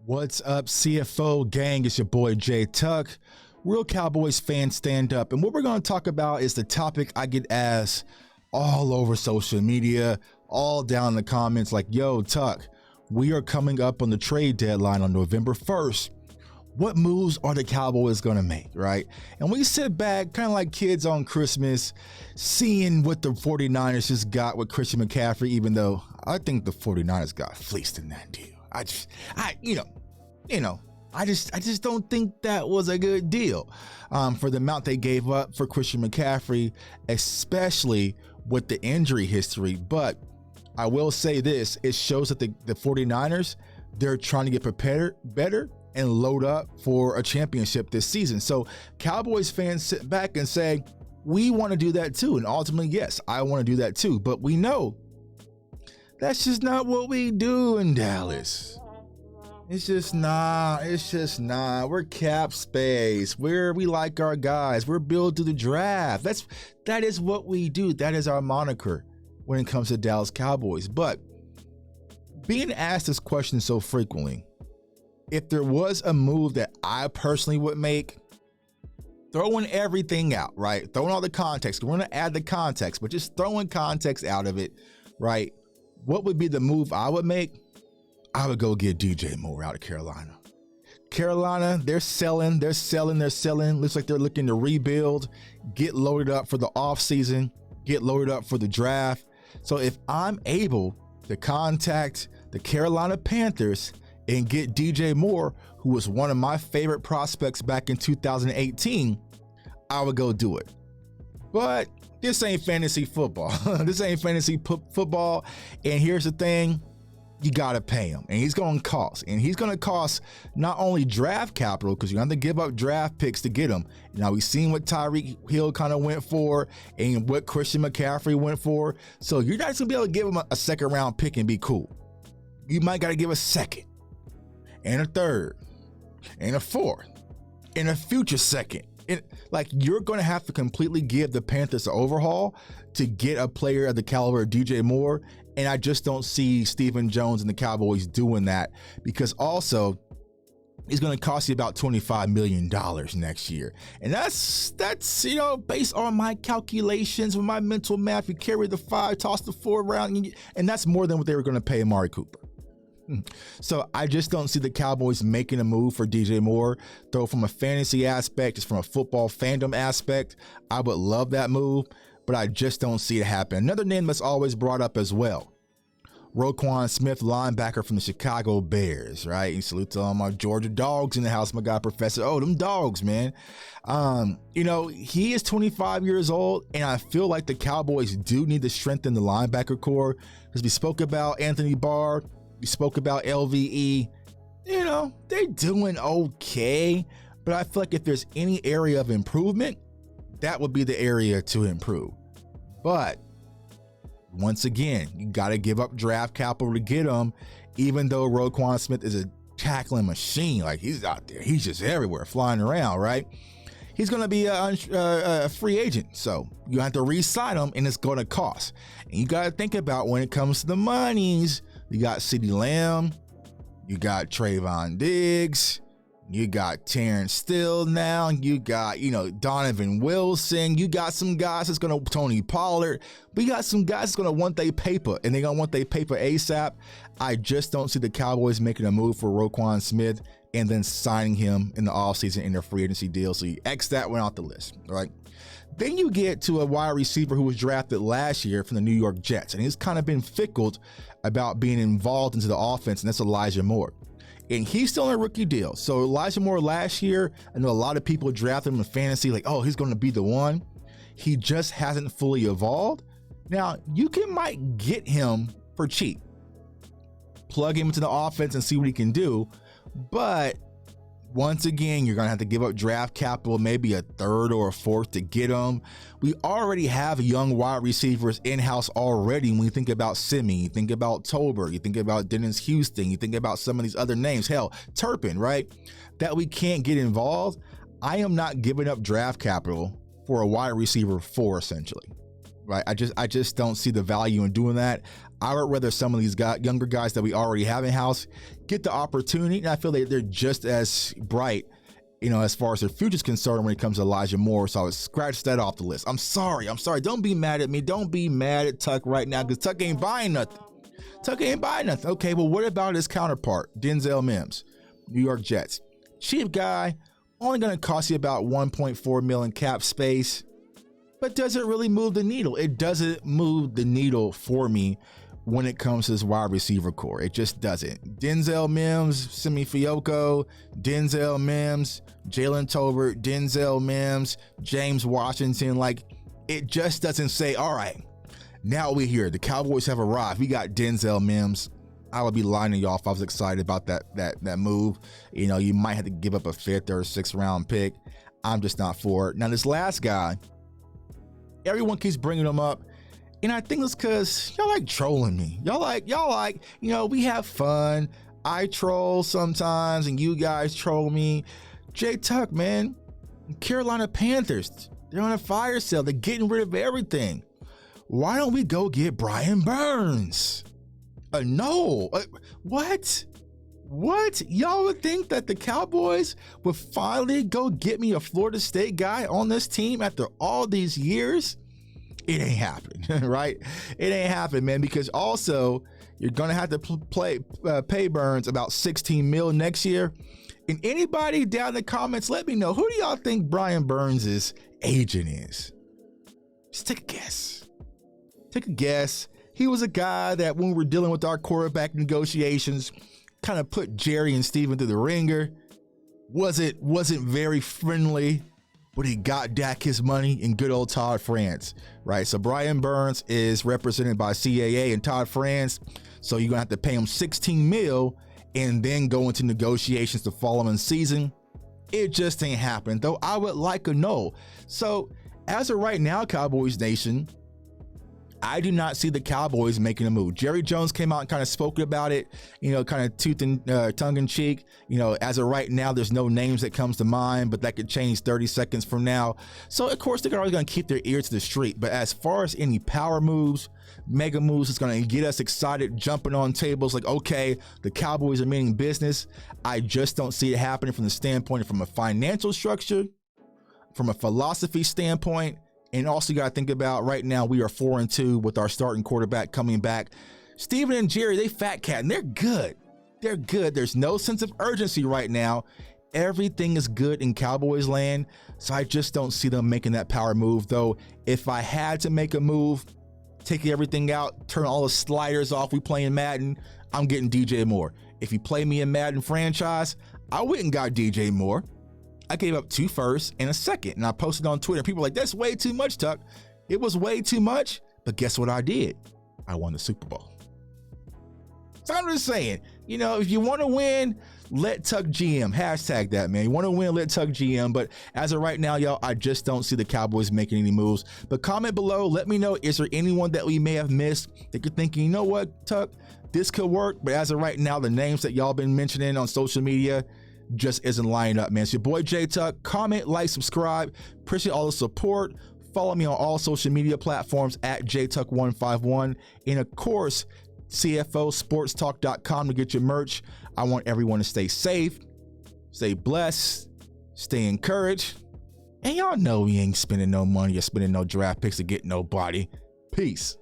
What's up, CFO gang? It's your boy Jay Tuck. Real Cowboys fans, stand up. And what we're going to talk about is the topic I get asked all over social media, all down in the comments like, yo, Tuck, we are coming up on the trade deadline on November 1st. What moves are the Cowboys going to make, right? And we sit back kind of like kids on Christmas, seeing what the 49ers just got with Christian McCaffrey, even though I think the 49ers got fleeced in that deal. I just don't think that was a good deal for the amount they gave up for Christian McCaffrey, especially with the injury history. But I will say this, it shows that the 49ers, they're trying to get prepared better and load up for a championship this season. So Cowboys fans sit back and say, we want to do that too. And ultimately, yes, I want to do that too. But we know that's just not what we do in Dallas. It's just not. We're cap space. We like our guys. We're built to the draft. That is what we do. That is our moniker when it comes to Dallas Cowboys. But being asked this question so frequently, if there was a move that I personally would make, throwing everything out, right? Throwing all the context. We're going to add the context, but just throwing context out of it, right? What would be the move I would make? I would go get DJ Moore out of Carolina. Carolina, they're selling. Looks like they're looking to rebuild, get loaded up for the offseason, get loaded up for the draft. So if I'm able to contact the Carolina Panthers and get DJ Moore, who was one of my favorite prospects back in 2018, I would go do it. But this ain't fantasy football. This ain't fantasy football. And here's the thing. You got to pay him, and he's going to cost. And he's going to cost not only draft capital, because you're going to have to give up draft picks to get him. Now, we've seen what Tyreek Hill kind of went for and what Christian McCaffrey went for. So you're not just going to be able to give him a second-round pick and be cool. You might got to give a second and a third and a fourth and a future second. You're going to have to completely give the Panthers an overhaul to get a player of the caliber of DJ Moore. And I just don't see Stephen Jones and the Cowboys doing that, because also it's going to cost you about $25 million next year. And that's based on my calculations with my mental math. You carry the 5, toss the 4 around, and that's more than what they were going to pay Amari Cooper. So I just don't see the Cowboys making a move for DJ Moore, though from a fantasy aspect, just from a football fandom aspect, I would love that move, but I just don't see it happen. Another name that's always brought up as well, Roquan Smith, linebacker from the Chicago Bears, right? You salute to all my Georgia dogs in the house, my guy, Professor. Oh, them dogs, man. He is 25 years old, and I feel like the Cowboys do need to strengthen the linebacker core, because we spoke about Anthony Barr, we spoke about LVE. They're doing okay, but I feel like if there's any area of improvement, that would be the area to improve. But once again, you got to give up draft capital to get him, even though Roquan Smith is a tackling machine. Like, he's out there. He's just everywhere, flying around, right? He's going to be a free agent, so you have to re-sign him, and it's going to cost. And you got to think about when it comes to the monies. You got CeeDee Lamb, you got Trayvon Diggs, you got Terrence Steele now, you got, Donovan Wilson, you got some guys that's going to, Tony Pollard, but you got some guys that's going to want their paper, and they're going to want their paper ASAP. I just don't see the Cowboys making a move for Roquan Smith and then signing him in the offseason in their free agency deal, so you X that one out the list, right? Then you get to a wide receiver who was drafted last year from the New York Jets, and he's kind of been fickled about being involved into the offense, and that's Elijah Moore. And he's still on a rookie deal. So Elijah Moore last year, I know a lot of people drafted him in fantasy like, oh, he's going to be the one. He just hasn't fully evolved. Now, might get him for cheap. Plug him into the offense and see what he can do. But once again, you're going to have to give up draft capital, maybe a third or a fourth to get him. We already have young wide receivers in-house already. When you think about Simi, you think about Tolbert, you think about Dennis Houston, you think about some of these other names, hell, Turpin, right? That we can't get involved. I am not giving up draft capital for a wide receiver 4, essentially. right? I just don't see the value in doing that. I would rather some of these younger guys that we already have in house get the opportunity, and I feel like they're just as bright, as far as their future's concerned when it comes to Elijah Moore. So I would scratch that off the list. I'm sorry. Don't be mad at me. Don't be mad at Tuck right now, because Tuck ain't buying nothing. Okay, well, what about his counterpart, Denzel Mims, New York Jets? Cheap guy, only going to cost you about $1.4 million cap space, but does it really move the needle? It doesn't move the needle for me when it comes to this wide receiver core. It just doesn't. Denzel Mims, Simi Fioco, Denzel Mims, Jalen Tolbert, Denzel Mims, James Washington. Like, it just doesn't say, all right, now we're here. The Cowboys have arrived. We got Denzel Mims. I would be lying to y'all if I was excited about that move. You might have to give up a 5th or 6th round pick. I'm just not for it. Now, this last guy, everyone keeps bringing him up, and I think it's because y'all like trolling me. Y'all like, we have fun. I troll sometimes, and you guys troll me. Jay Tuck, man, Carolina Panthers, they're on a fire sale. They're getting rid of everything. Why don't we go get Brian Burns? No. What? Y'all would think that the Cowboys would finally go get me a Florida State guy on this team after all these years? It ain't happening, right? It ain't happening, man, because also you're going to have to pay Burns about $16 million next year. And anybody down in the comments, let me know, who do y'all think Brian Burns' agent is? Just take a guess. He was a guy that when we were dealing with our quarterback negotiations, kind of put Jerry and Steven through the ringer. Wasn't very friendly, but he got Dak his money in good old Todd France, right? So Brian Burns is represented by CAA and Todd France. So you're gonna have to pay him $16 million and then go into negotiations the following season. It just ain't happening, though. I would like to know. So as of right now, Cowboys Nation, I do not see the Cowboys making a move. Jerry Jones came out and kind of spoke about it, kind of tongue in cheek. As of right now, there's no names that comes to mind, but that could change 30 seconds from now. So of course they're always going to keep their ear to the street. But as far as any power moves, mega moves, it's going to get us excited, jumping on tables like, okay, the Cowboys are meaning business. I just don't see it happening from the standpoint, from a financial structure, from a philosophy standpoint. And also, you got to think about right now, we are 4-2 with our starting quarterback coming back. Steven and Jerry, they fat cat, and they're good. There's no sense of urgency right now. Everything is good in Cowboys land. So I just don't see them making that power move. Though, if I had to make a move, take everything out, turn all the sliders off, we playing Madden, I'm getting DJ Moore. If you play me in Madden franchise, I went and got DJ Moore. I gave up 2 firsts and a second, and I posted on Twitter. People were like, that's way too much, Tuck. It was way too much, but guess what I did? I won the Super Bowl. So I'm just saying, if you want to win, let Tuck GM. Hashtag that, man. You want to win, let Tuck GM. But as of right now, y'all, I just don't see the Cowboys making any moves. But comment below. Let me know, is there anyone that we may have missed that you're thinking, you know what, Tuck, this could work? But as of right now, the names that y'all been mentioning on social media just isn't lining up, man. It's your boy J Tuck. Comment, like, subscribe. Appreciate all the support. Follow me on all social media platforms at JTuck151. And of course, CFOsportstalk.com to get your merch. I want everyone to stay safe, stay blessed, stay encouraged. And y'all know we ain't spending no money or spending no draft picks to get nobody. Peace.